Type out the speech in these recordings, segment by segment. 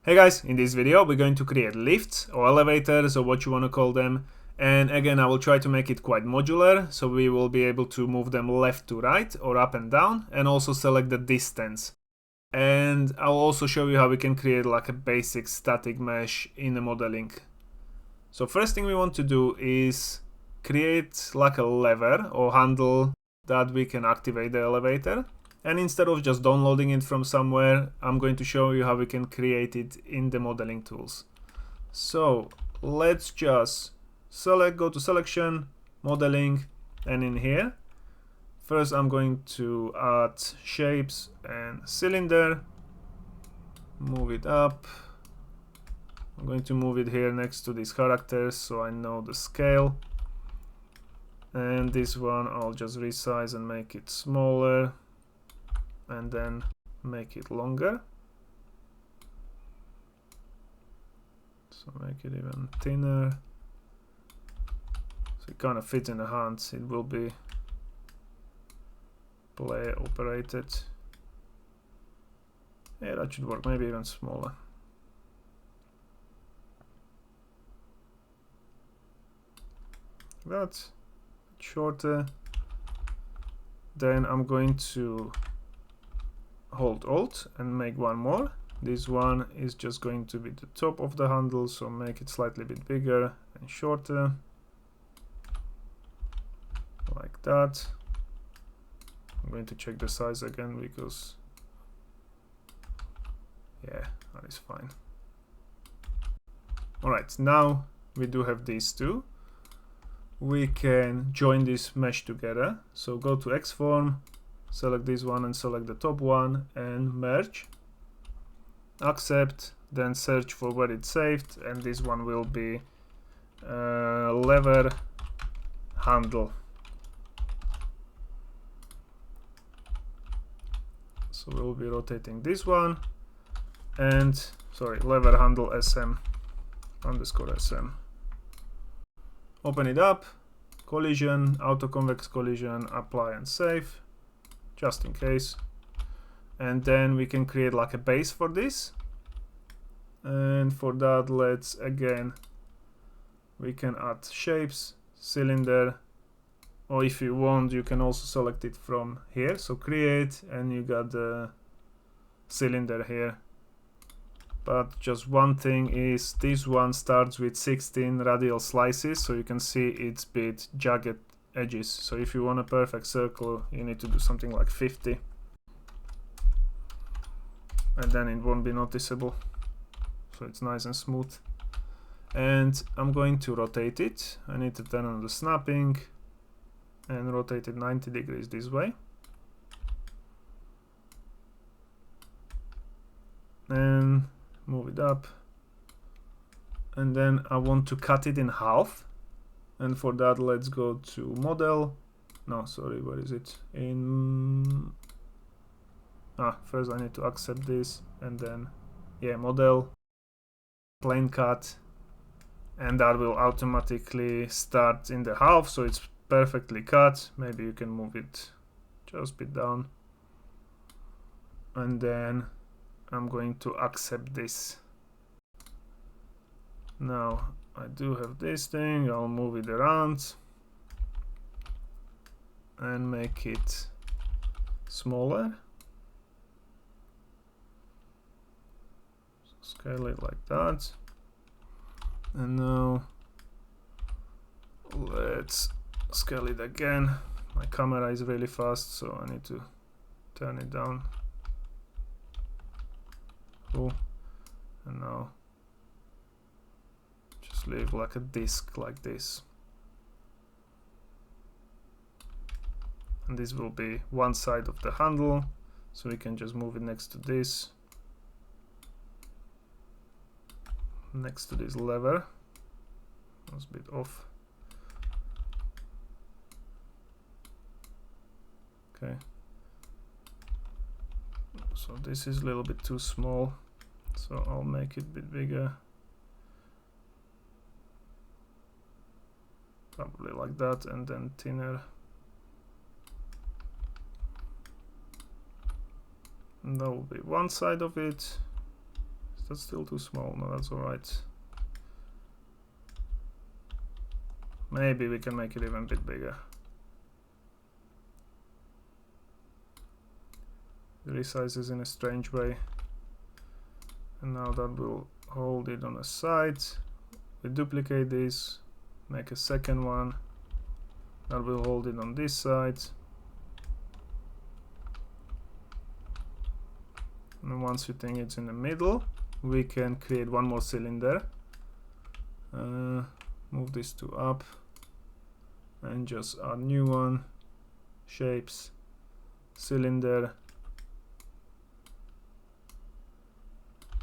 Hey guys, in this video we're going to create lifts or elevators or what you want to call them, and again I will try to make it quite modular, so we will be able to move them left to right or up and down, and also select the distance. And I'll also show you how we can create like a basic static mesh in the modeling. So first thing we want to do is create like a lever or handle that we can activate the elevator. And instead of just downloading it from somewhere, I'm going to show you how we can create it in the modeling tools. So let's just go to selection, modeling, and in here, first I'm going to add shapes and cylinder, move it up. I'm going to move it here next to these characters so I know the scale. And this one I'll just resize and make it smaller, and then make it longer, so make it even thinner so it kind of fits in the hands. It will be player operated. Yeah, that should work. Maybe even smaller. That's shorter. Then I'm going to hold Alt and make one more. This one is just going to be the top of the handle, so make it slightly bit bigger and shorter, like that. I'm going to check the size again because yeah, that is fine. Alright, now we do have these two. We can join this mesh together, so go to Xform, select this one and select the top one and merge, accept, then search for where it's saved, and this one will be lever handle. So we'll be rotating this one, and sorry, lever handle SM underscore SM. Open it up, collision, auto convex collision, apply and save, just in case. And then we can create like a base for this, and for that let's again, we can add shapes, cylinder, or if you want you can also select it from here, so create, and you got the cylinder here. But just one thing is this one starts with 16 radial slices, so you can see it's bit jagged edges. So if you want a perfect circle, you need to do something like 50, and then it won't be noticeable, so it's nice and smooth. And I'm going to rotate it. I need to turn on the snapping and rotate it 90 degrees this way, and move it up. And then I want to cut it in half, and for that let's go to model. No, sorry, where is it? First I need to accept this, and then yeah, model, plane cut, and that will automatically start in the half, so it's perfectly cut. Maybe you can move it just a bit down, and then I'm going to accept this. Now I do have this thing, I'll move it around and make it smaller. So scale it like that. And now let's scale it again. My camera is really fast, so I need to turn it down. Cool. And now just leave like a disc like this, and this will be one side of the handle, so we can just move it next to this, next to this lever. That's a bit off. Okay, so this is a little bit too small, so I'll make it a bit bigger, probably like that, and then thinner. And that will be one side of it. that still too small? No, that's alright. Maybe we can make it even a bit bigger. It resizes in a strange way. And now that will hold it on the side. We duplicate this, make a second one. That will hold it on this side. And once we think it's in the middle, we can create one more cylinder. Move this to up and just add new one. Shapes, cylinder.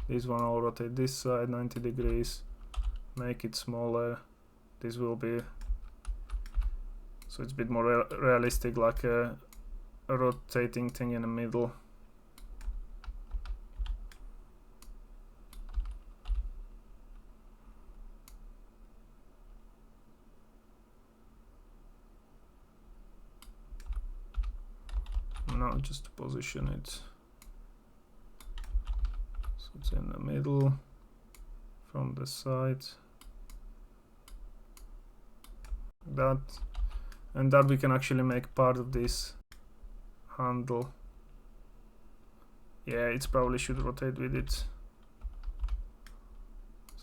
This one I'll rotate this side 90 degrees, make it smaller. This will be, so it's a bit more realistic, like a rotating thing in the middle. Now just to position it, so it's in the middle from the side, that, and that we can actually make part of this handle. Yeah, it probably should rotate with it.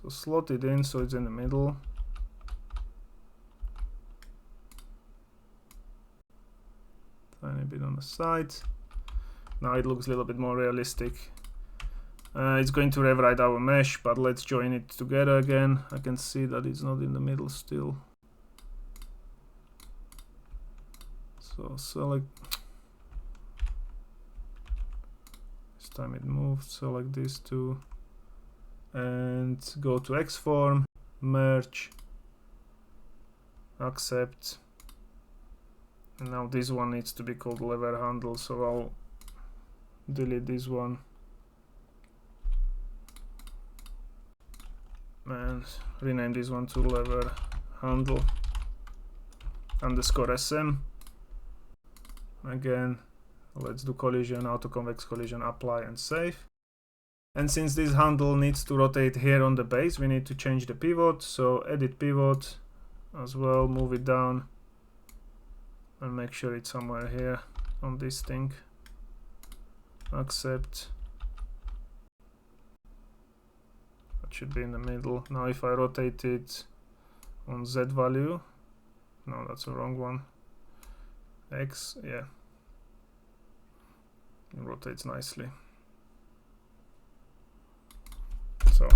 So slot it in so it's in the middle. Tiny bit on the side. Now it looks a little bit more realistic. It's going to rewrite our mesh, but let's join it together again. I can see that it's not in the middle still. So select, this time it moved, select these two and go to Xform, merge, accept. And now this one needs to be called lever handle, so I'll delete this one and rename this one to lever handle underscore SM. Again, let's do collision, auto-convex collision, apply and save. And since this handle needs to rotate here on the base, we need to change the pivot, so edit pivot as well, move it down and make sure it's somewhere here on this thing. Accept. That should be in the middle. Now if I rotate it on Z value, no, that's the wrong one. X, yeah, it rotates nicely. So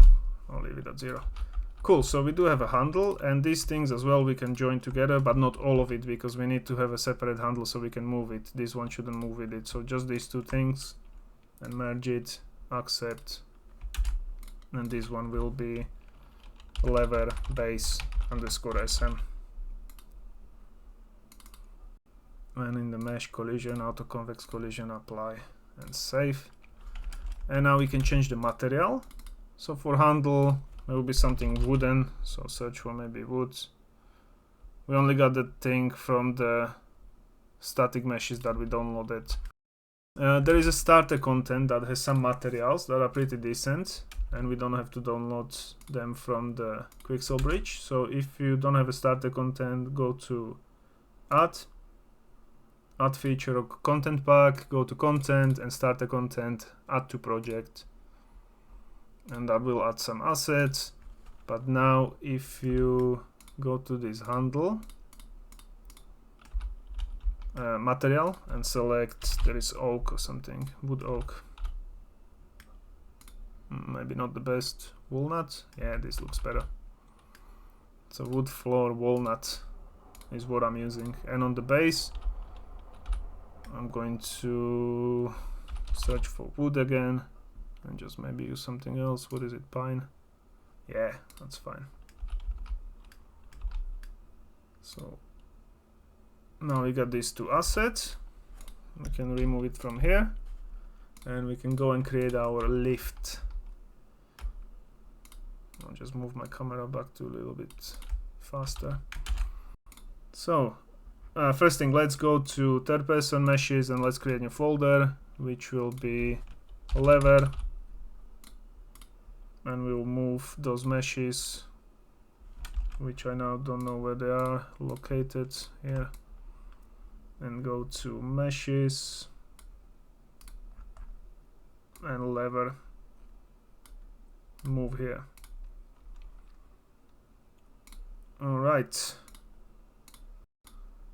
I'll leave it at 0. Cool, so we do have a handle, and these things as well we can join together, but not all of it, because we need to have a separate handle so we can move it. This one shouldn't move with it, so just these two things, and merge it, accept, and this one will be lever base underscore SM. And in the mesh collision, auto-convex collision, apply and save. And now we can change the material. So for handle, there will be something wooden, so search for maybe wood. We only got the thing from the static meshes that we downloaded. There is a starter content that has some materials that are pretty decent, and we don't have to download them from the Quixel bridge. So if you don't have a starter content, go to add feature or content pack, go to content and starter content, add to project. And that will add some assets. But now if you go to this handle material and select, there is oak or something, wood oak, maybe not the best, walnut, yeah, this looks better. So wood floor walnut is what I'm using. And on the base I'm going to search for wood again and just maybe use something else. What is it? Pine? Yeah, that's fine. So now we got these two assets. We can remove it from here and we can go and create our lift. I'll just move my camera back to a little bit faster. So first thing, let's go to third person meshes and let's create a new folder which will be lever and we'll move those meshes, which I now don't know where they are located here, and go to meshes and lever, move here. All right,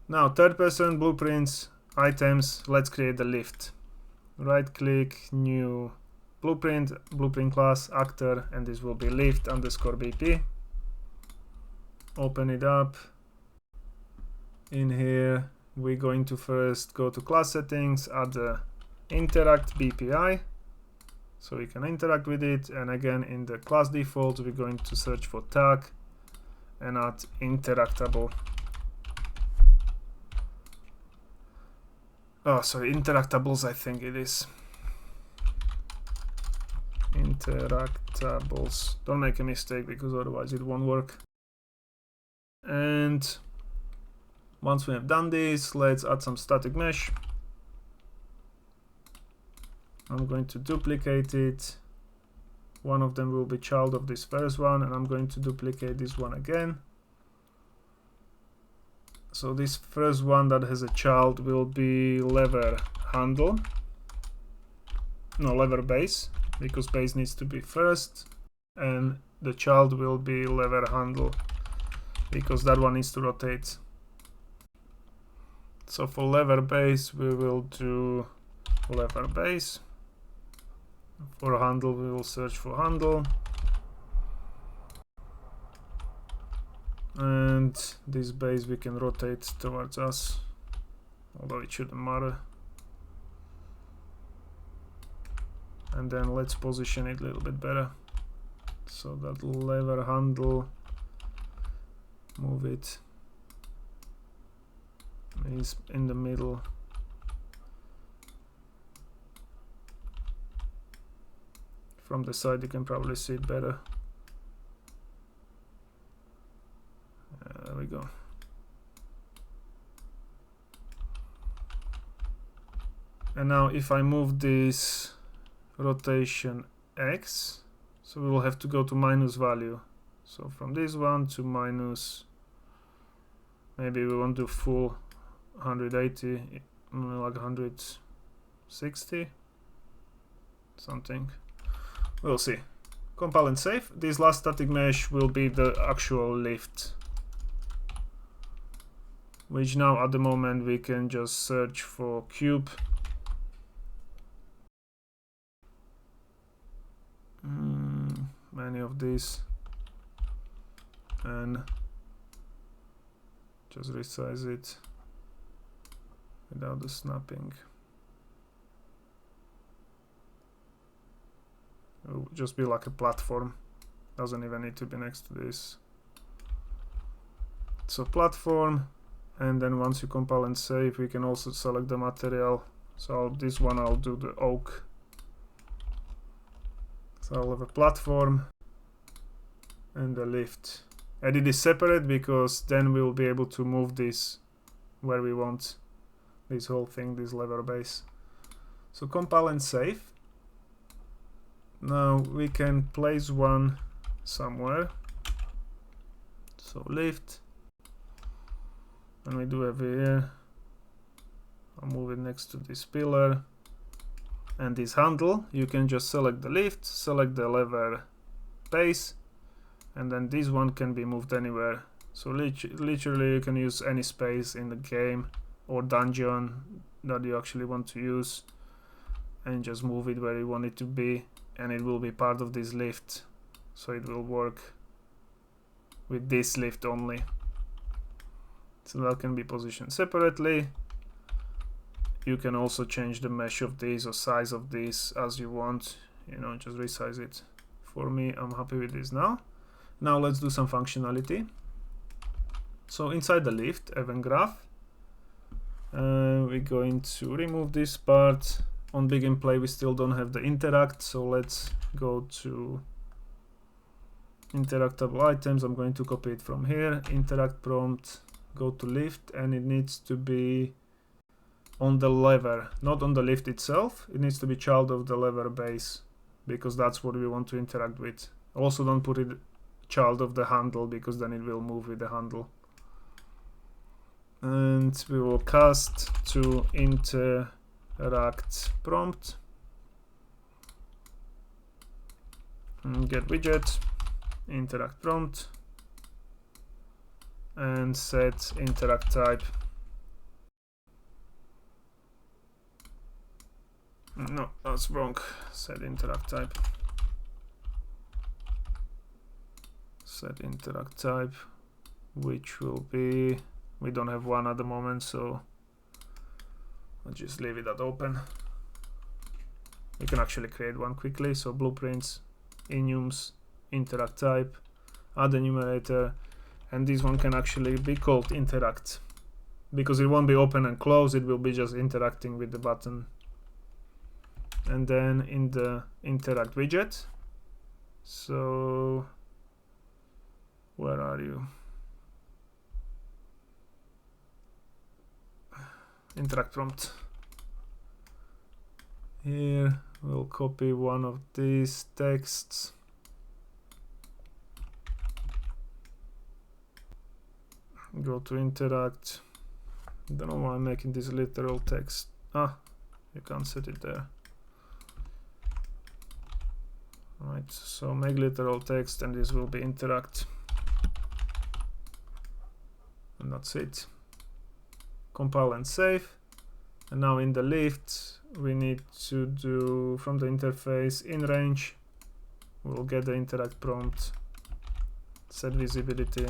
now third person, blueprints, items. Let's create the lift. Right click, new blueprint, blueprint class, actor, and this will be lift underscore BP. Open it up. In here we're going to first go to class settings, add the interact BPI so we can interact with it, and again in the class default we're going to search for tag and add interactable. Oh, sorry, interactables, I think it is. Interactables. Don't make a mistake, because otherwise it won't work. And once we have done this, let's add some static mesh. I'm going to duplicate it. One of them will be child of this first one, and I'm going to duplicate this one again. So this first one that has a child will be lever handle. No, lever base, because base needs to be first, and the child will be lever handle, because that one needs to rotate. So for lever base we will do lever base. For handle we will search for handle, and this base we can rotate towards us, although it shouldn't matter. And then let's position it a little bit better, so that lever handle, move it, is in the middle. From the side you can probably see it better. There we go. And now if I move this rotation X, so we will have to go to minus value. So from this one to minus, maybe we want to do full 180, like 160, something. We'll see. Compile and save. This last static mesh will be the actual lift, which now at the moment we can just search for cube. Many of these, and just resize it without the snapping. It will just be like a platform, doesn't even need to be next to this. So platform, and then once you compile and save we can also select the material. So this one I'll do the oak. So I'll have a platform and a lift. And it is separate because then we'll be able to move this where we want, this whole thing, this lever base. So compile and save. Now we can place one somewhere. So lift, and we do have here, I'll move it next to this pillar. And this handle, you can just select the lift, select the lever base, and then this one can be moved anywhere. So literally you can use any space in the game or dungeon that you actually want to use, and just move it where you want it to be, and it will be part of this lift. So it will work with this lift only. So that can be positioned separately. You can also change the mesh of these or size of these as you want, you know, just resize it. For me, I'm happy with this now. Now let's do some functionality. So inside the lift event graph, we're going to remove this part. On begin play we still don't have the interact, so let's go to interactable items. I'm going to copy it from here, interact prompt, go to lift, and it needs to be on the lever, not on the lift itself. It needs to be child of the lever base, because that's what we want to interact with. Also don't put it child of the handle, because then it will move with the handle. And we will cast to interact prompt, and get widget, interact prompt, and set interact type. No, that's wrong. Set interact type. Set interact type, which will be, we don't have one at the moment, so I'll just leave it at open. We can actually create one quickly. So blueprints, enums, interact type, add enumerator, and this one can actually be called interact, because it won't be open and close, it will be just interacting with the button. And then in the interact widget, so where are you? Interact prompt. Here we'll copy one of these texts. Go to interact. Don't know why I'm making this literal text. Ah, you can't set it there. Right, so make literal text, and this will be interact. And that's it. Compile and save. And now in the lift, we need to do from the interface in range. We'll get the interact prompt, set visibility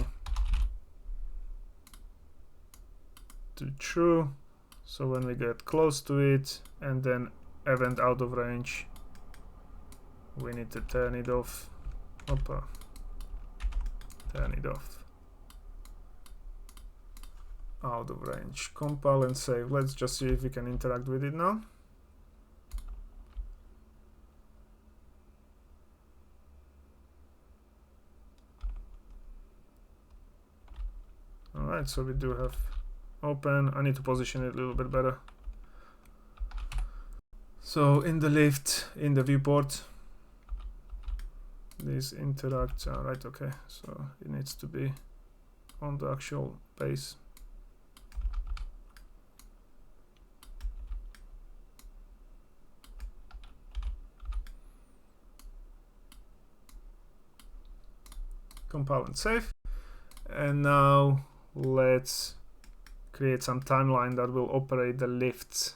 to true. So when we get close to it, and then event out of range, we need to turn it off. Opa. Turn it off. Out of range. Compile and save. Let's just see if we can interact with it now. Alright, so we do have open. I need to position it a little bit better. So in the lift, in the viewport, this interact. Alright, okay, so it needs to be on the actual base. Compile and save. And now let's create some timeline that will operate the lifts.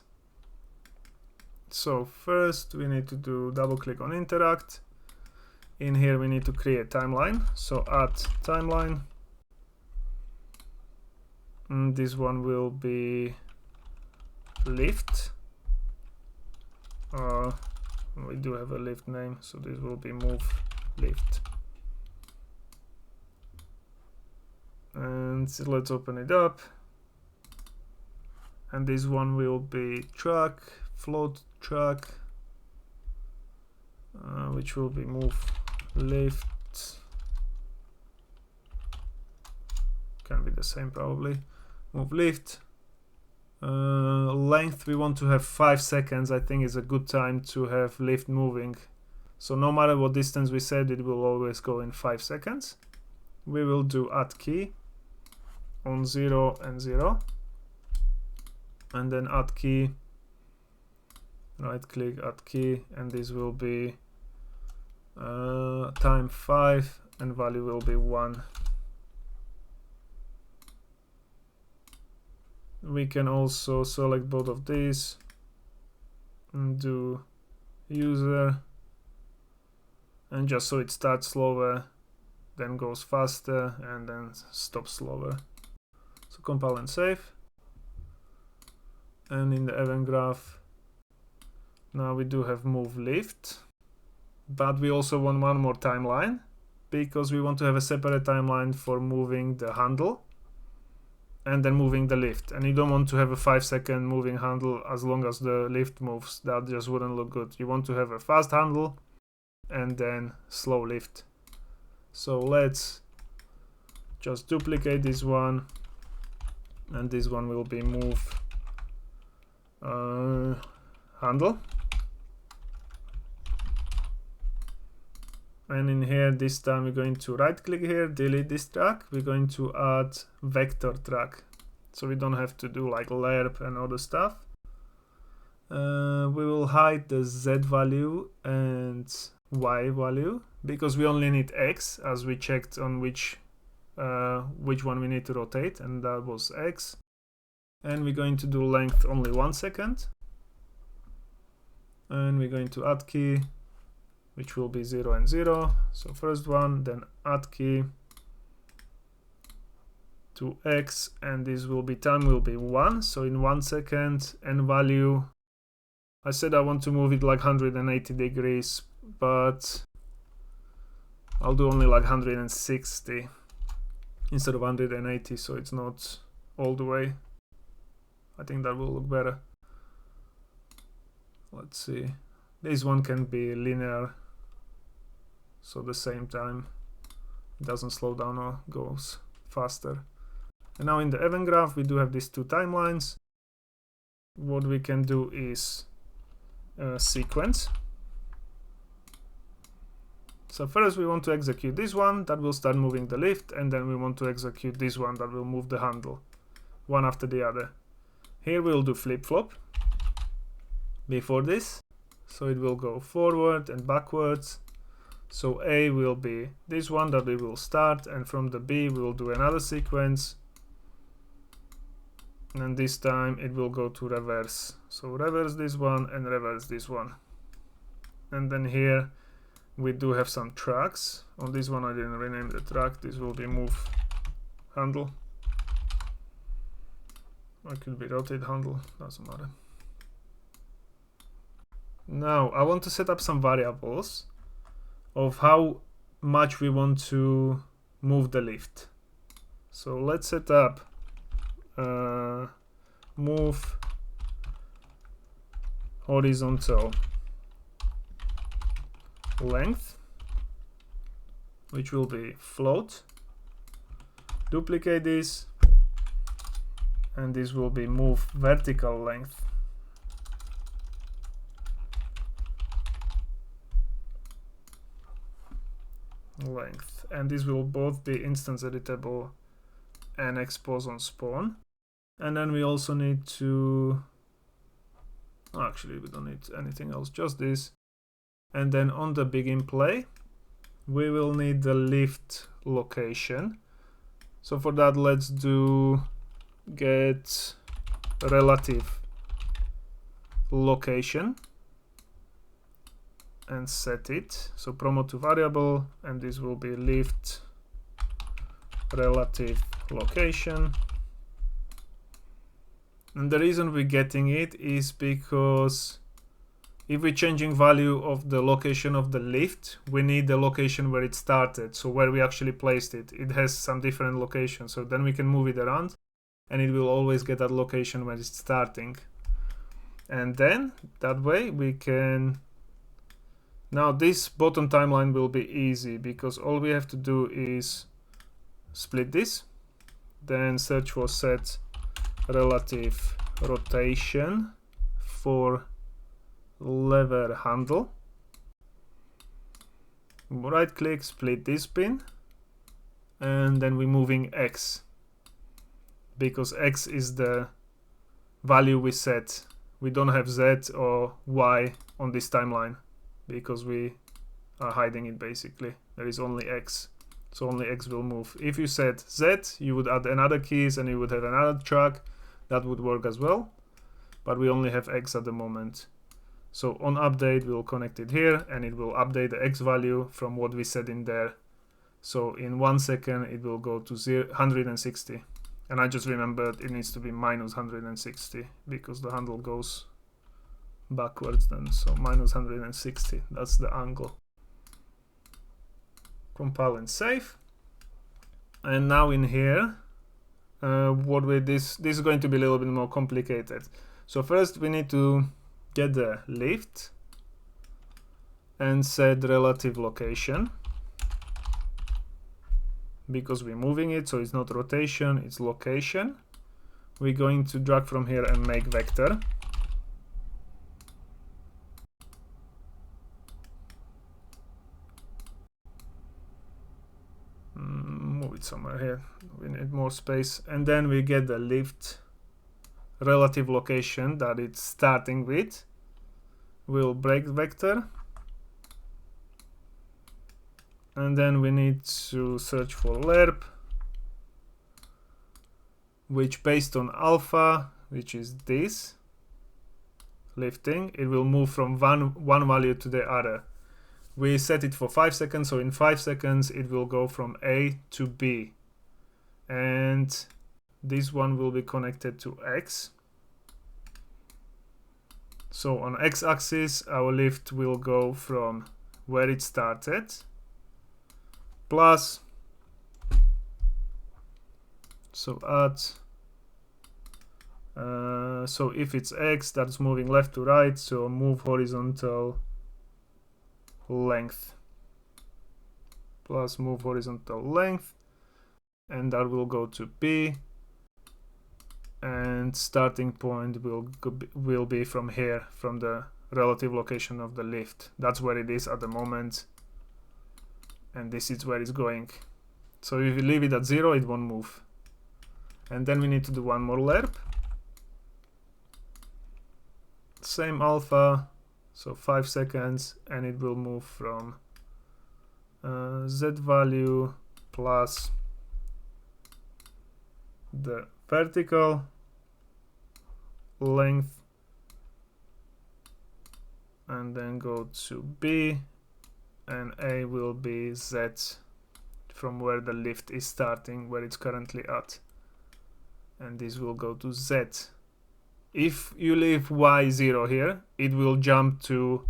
So first we need to do double click on interact. In here we need to create timeline. So add timeline. And this one will be lift. We do have a lift name, so this will be move lift. And so let's open it up. And this one will be track, float track, which will be move lift. Can be the same probably. Move lift. Length we want to have 5 seconds. I think is a good time to have lift moving. So no matter what distance we set, it will always go in 5 seconds. We will do add key on 0 and 0, and then add key, right click, add key, and this will be time 5 and value will be 1. We can also select both of these and do user, and just so it starts slower, then goes faster, and then stops slower. So compile and save. And in the event graph, now we do have move lift, but we also want one more timeline, because we want to have a separate timeline for moving the handle and then moving the lift. And you don't want to have a 5-second moving handle as long as the lift moves. That just wouldn't look good. You want to have a fast handle and then slow lift. So let's just duplicate this one, and this one will be move handle. And in here, this time we're going to right click here, delete this track. We're going to add vector track. So we don't have to do like lerp and other stuff. We will hide the Z value and Y value because we only need X, as we checked on which one we need to rotate, and that was X. And we're going to do length only 1 second. And we're going to add key, which will be 0 and 0. So first one, then add key to X, and this will be time will be 1. So in 1 second, and value, I said I want to move it like 180 degrees, but I'll do only like 160 instead of 180, so it's not all the way. I think that will look better. Let's see. This one can be linear, so the same time it doesn't slow down or goes faster. And now in the event graph, we do have these two timelines. What we can do is sequence. So first we want to execute this one that will start moving the lift, and then we want to execute this one that will move the handle, one after the other. Here we'll do flip-flop before this, so it will go forward and backwards. So A will be this one that we will start, and from the B we will do another sequence, and this time it will go to reverse. So reverse this one and reverse this one. And then here we do have some tracks. On this one I didn't rename the track. This will be move handle. It could be rotate handle, doesn't matter. Now I want to set up some variables of how much we want to move the lift. So let's set up move horizontal length, which will be float. Duplicate this, and this will be move vertical length. And this will both be instance editable and expose on spawn. And then we also need to, actually we don't need anything else, just this. And then on the begin play we will need the lift location. So for that, let's do get relative location and set it. So promote to variable, and this will be lift relative location. And the reason we're getting it is because if we're changing value of the location of the lift, we need the location where it started, so where we actually placed it. It has some different locations, so then we can move it around and it will always get that location where it's starting. And then that way we can, now this bottom timeline will be easy because all we have to do is split this, then search for set relative rotation for lever handle, right click, split this pin, and then we're moving X because X is the value we set. We don't have Z or Y on this timeline because we are hiding it basically. There is only X, so only X will move. If you set Z, you would add another keys and you would have another track. That would work as well, but we only have X at the moment. So on update, we'll connect it here and it will update the X value from what we set in there. So in 1 second, it will go to 160. And I just remembered it needs to be minus 160 because the handle goes backwards then. So minus 160, that's the angle. Compile and save. And now in here, this is going to be a little bit more complicated. So first we need to get the lift and set relative location because we're moving it, so it's not rotation, it's location. We're going to drag from here and make vector. Move it somewhere here, we need more space. And then we get the lift relative location that it's starting with. We'll break vector, and then we need to search for lerp, which based on alpha, which is this lifting, it will move from one value to the other. We set it for 5 seconds, so in 5 seconds it will go from A to B, and this one will be connected to X. So on X-axis our lift will go from where it started plus, so add, so if it's X, that's moving left to right, so move horizontal length plus move horizontal length, and that will go to B, and starting point will be from here, from the relative location of the lift. That's where it is at the moment, and this is where it's going. So if you leave it at 0, it won't move. And then we need to do one more lerp, same alpha, so 5 seconds, and it will move from Z value plus the vertical length, and then go to B, and A will be Z from where the lift is starting, where it's currently at, and this will go to Z. If you leave Y0 here, it will jump to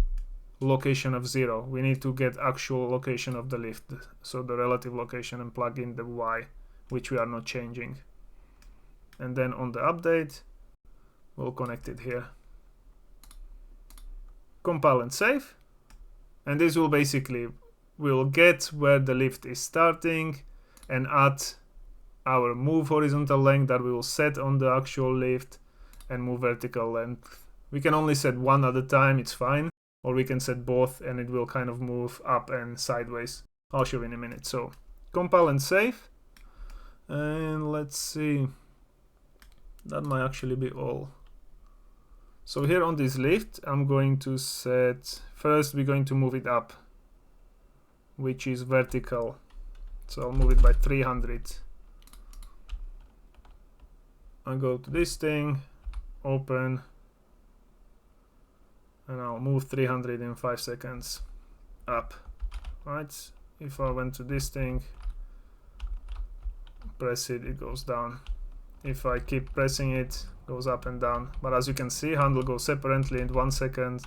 location of 0. We need to get actual location of the lift, so the relative location, and plug in the Y, which we are not changing. And then on the update, we'll connect it here. Compile and save. And this will basically, we'll get where the lift is starting and add our move horizontal length that we will set on the actual lift, and move vertical length. We can only set one at a time, it's fine. Or we can set both and it will kind of move up and sideways. I'll show you in a minute. So compile and save. And let's see. That might actually be all. So here on this lift, I'm going to set, first we're going to move it up, which is vertical. So I'll move it by 300. I'll go to this thing, open, and I'll move 300 in 5 seconds up. Right? If I went to this thing, press it, it goes down. If I keep pressing it, it goes up and down. But as you can see, handle goes separately in 1 second,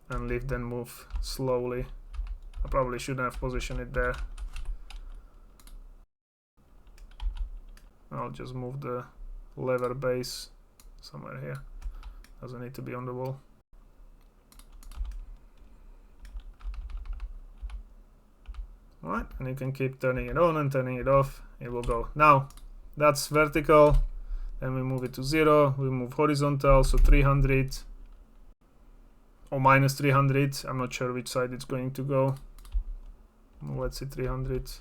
and lift then move slowly. I probably shouldn't have positioned it there. I'll just move the lever base somewhere here. Doesn't need to be on the wall. Alright, and you can keep turning it on and turning it off. It will go. Now, that's vertical. Then we move it to 0. We move horizontal, so 300 or minus 300. I'm not sure which side it's going to go. Let's say 300.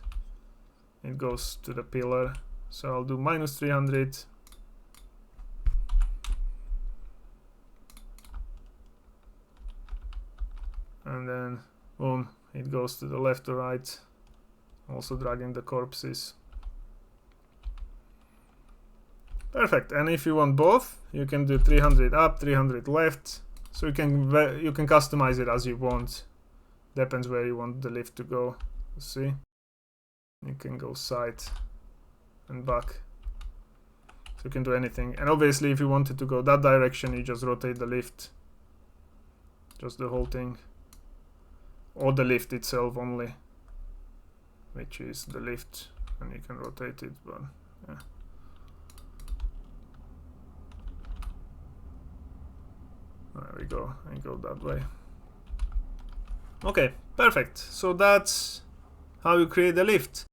It goes to the pillar. So I'll do minus 300. And then, boom, it goes to the left to right. Also dragging the corpses. Perfect. And if you want both, you can do 300 up, 300 left. So you can customize it as you want. Depends where you want the lift to go. See? You can go side and back. So you can do anything. And obviously, if you wanted to go that direction, you just rotate the lift. Just the whole thing. Or the lift itself only, which is the lift, and you can rotate it, but yeah. There we go, and go that way. Okay, perfect. So that's how you create a lift.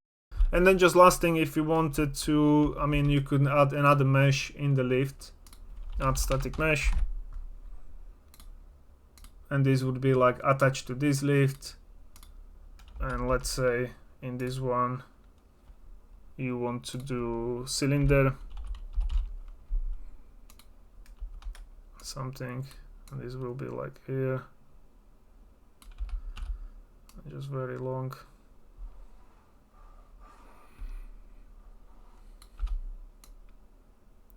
And then just last thing, if you wanted to, I mean, you could add another mesh in the lift. Add static mesh. And this would be like attached to this lift. And let's say in this one you want to do cylinder something, and this will be like here, just very long.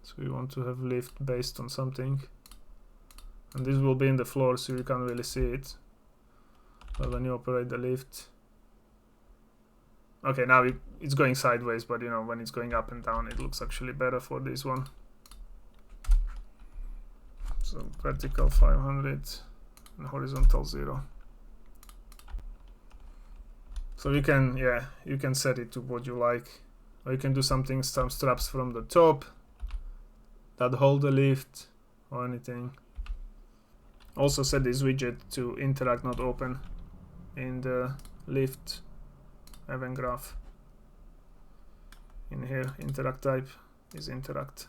So we want to have lift based on something, and this will be in the floor, so you can't really see it, but when you operate the lift, okay, now it's going sideways, but you know, when it's going up and down it looks actually better for this one. So vertical 500 and horizontal 0. So you can, yeah, you can set it to what you like, or you can do something, some straps from the top that hold the lift or anything. Also set this widget to interact, not open, in the lift event graph. In here, interact type is interact.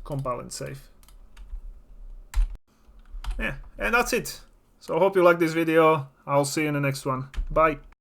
Compile and save. Yeah, and that's it. So I hope you like this video. I'll see you in the next one. Bye.